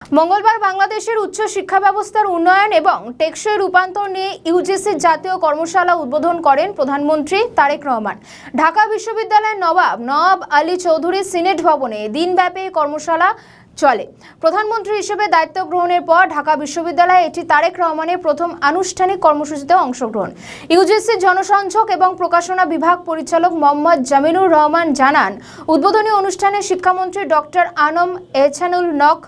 মঙ্গলবার বাংলাদেশের উচ্চ শিক্ষা ব্যবস্থার উন্নয়ন এবং টেকসই রূপান্তর নিয়ে ইউজিসির জাতীয় কর্মশালা উদ্বোধন করেন প্রধানমন্ত্রী তারেক রহমান। ঢাকা বিশ্ববিদ্যালয়ের নওয়াব আলী চৌধুরী সিনেট ভবনে দিনব্যাপী কর্মশালা চলে। প্রধানমন্ত্রী হিসেবে দায়িত্ব গ্রহণের পর ঢাকা বিশ্ববিদ্যালয়ে এটি তারেক রহমানের প্রথম আনুষ্ঠানিক কর্মসূচিতে অংশগ্রহণ। ইউজিসির জনসংযোগ এবং প্রকাশনা বিভাগ পরিচালক মোহাম্মদ জামিনুর রহমান জানান, উদ্বোধনী অনুষ্ঠানে শিক্ষামন্ত্রী ডক্টর আনম এহসানুল নক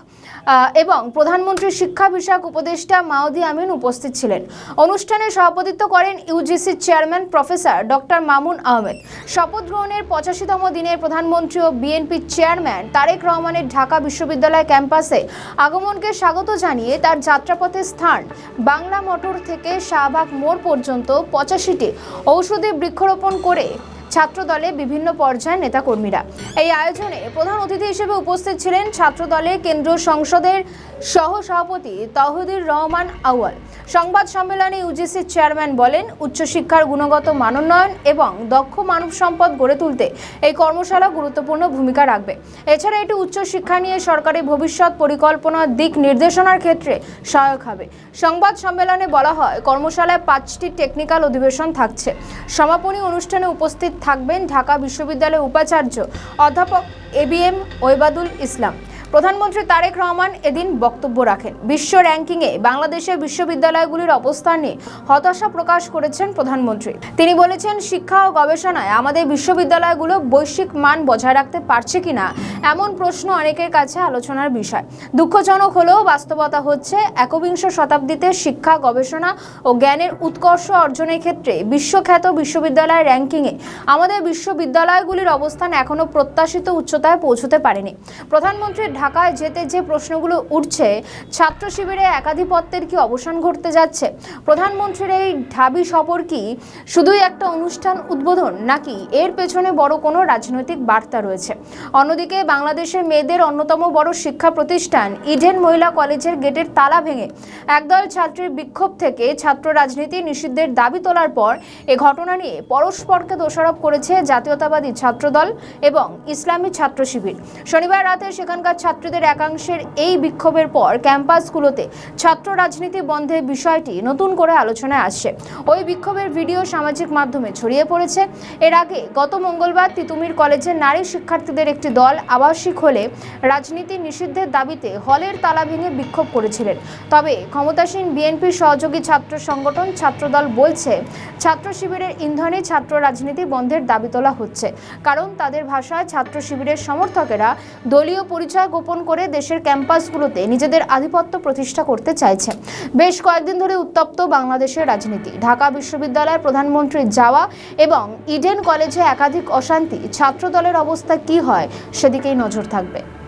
এবং প্রধানমন্ত্রীর শিক্ষা বিষয়ক উপদেষ্টা মাহদি আমিন উপস্থিত ছিলেন। অনুষ্ঠানে সভাপতিত্ব করেন ইউজিসির chairman professor doctor Mamun Ahmed. শপথ গ্রহণের 85তম দিনে প্রধানমন্ত্রী ও বিএনপির চেয়ারম্যান তারেক রহমানের ঢাকা বিশ্ববিদ্যালয় ক্যাম্পাসে আগমনকে স্বাগত জানিয়ে তার যাত্রাপথের স্থান বাংলা মোটর থেকে শাহবাগ মোড় পর্যন্ত 85টি ঔষধি বৃক্ষরোপণ করে ছাত্রদলে বিভিন্ন পর্যায়ের নেতাকর্মীরা। এই আয়োজনে প্রধান অতিথি হিসেবে উপস্থিত ছিলেন ছাত্রদলের কেন্দ্রীয় সংসদের সহ-সভাপতি তৌহিদুর রহমান আউয়াল। সংবাদ সম্মেলনে ইউজিসির চেয়ারম্যান বলেন, উচ্চশিক্ষার গুণগত মানোন্নয়ন এবং দক্ষ মানব সম্পদ গড়ে তুলতে এই কর্মশালা গুরুত্বপূর্ণ ভূমিকা রাখবে। এছাড়া এটি উচ্চশিক্ষা নিয়ে সরকারের ভবিষ্যৎ পরিকল্পনার দিক নির্দেশনার ক্ষেত্রে সহায়ক হবে। সংবাদ সম্মেলনে বলা হয়, কর্মশালায় 5টি টেকনিক্যাল অধিবেশন থাকছে। সমাপনী অনুষ্ঠানে উপস্থিত থাকবেন ঢাকা বিশ্ববিদ্যালয়ের উপাচার্য অধ্যাপক এবিএম ওয়েবাদুল ইসলাম। প্রধানমন্ত্রী তারেক রহমান এদিন বক্তব্য রাখেন। বিশ্ব র্যাঙ্কিংয়ে বাংলাদেশের বিশ্ববিদ্যালয়গুলির অবস্থান নিয়ে হতাশা প্রকাশ করেছেন প্রধানমন্ত্রী। তিনি বলেছেন, শিক্ষা ও গবেষণায় আমাদের বিশ্ববিদ্যালয়গুলো বৈশ্বিক মান বজায় রাখতে পারছে কিনা এমন প্রশ্ন অনেকের কাছে আলোচনার বিষয়। দুঃখজনক হলেও বাস্তবতা হচ্ছে, একবিংশ শতাব্দীতে শিক্ষা, গবেষণা ও জ্ঞানের উৎকর্ষ অর্জনের ক্ষেত্রে বিশ্বখ্যাত বিশ্ববিদ্যালয়ের র্যাঙ্কিংয়ে আমাদের বিশ্ববিদ্যালয়গুলির অবস্থান এখনও প্রত্যাশিত উচ্চতায় পৌঁছতে পারেনি। প্রধানমন্ত্রী ঢাকায় যেতে যে প্রশ্নগুলো উঠছে, ছাত্র শিবিরে একাধিপত্যের কি অবসান ঘটতে যাচ্ছে? প্রধানমন্ত্রীর এই ঢাবি সফর কি শুধুই একটা অনুষ্ঠান উদ্বোধন, নাকি এর পেছনে বড় কোনো রাজনৈতিক বার্তা রয়েছে? অন্যদিকে বাংলাদেশের মেয়েদের অন্যতম বড় শিক্ষা প্রতিষ্ঠান ইডেন মহিলা কলেজের গেটের তালা ভেঙে একদল ছাত্রীর বিক্ষোভ থেকে ছাত্র রাজনীতি নিষিদ্ধের দাবি তোলার পর এ ঘটনা নিয়ে পরস্পরকে দোষারোপ করেছে জাতীয়তাবাদী ছাত্রদল এবং ইসলামী ছাত্র শিবির। শনিবার রাতে সেখানকার ছাত্রীদের একাংশের এই বিক্ষোভের পর ক্যাম্পাসগুলোতে ছাত্র রাজনীতি বন্ধের বিষয়টি নতুন করে আলোচনায় আসছে। ওই বিক্ষোভের ভিডিও সামাজিক মাধ্যমে ছড়িয়ে পড়েছে। এর আগে গত মঙ্গলবার তিতুমির কলেজের নারী শিক্ষার্থীদের একটি দল আবাসিক হলে রাজনীতি নিষিদ্ধের দাবিতে হলের তালা ভেঙে বিক্ষোভ করেছিলেন। তবে ক্ষমতাসীন বিএনপির সহযোগী ছাত্র সংগঠন ছাত্রদল বলছে, ছাত্র শিবিরের ইন্ধনে ছাত্র রাজনীতি বন্ধের দাবি তোলা হচ্ছে, কারণ তাদের ভাষায় ছাত্র শিবিরের সমর্থকেরা দলীয় পরিচয় গোপন করে দেশের ক্যাম্পাসগুলোতে নিজেদের আধিপত্য প্রতিষ্ঠা করতে চাইছে। বেশ কয়েকদিন ধরে উত্তপ্ত বাংলাদেশের রাজনীতি। ঢাকা বিশ্ববিদ্যালয়ের প্রধানমন্ত্রীর যাওয়া এবং ইডেন কলেজে একাধিক অশান্তি, ছাত্রদলের অবস্থা কি হয় সেদিকেই নজর থাকবে।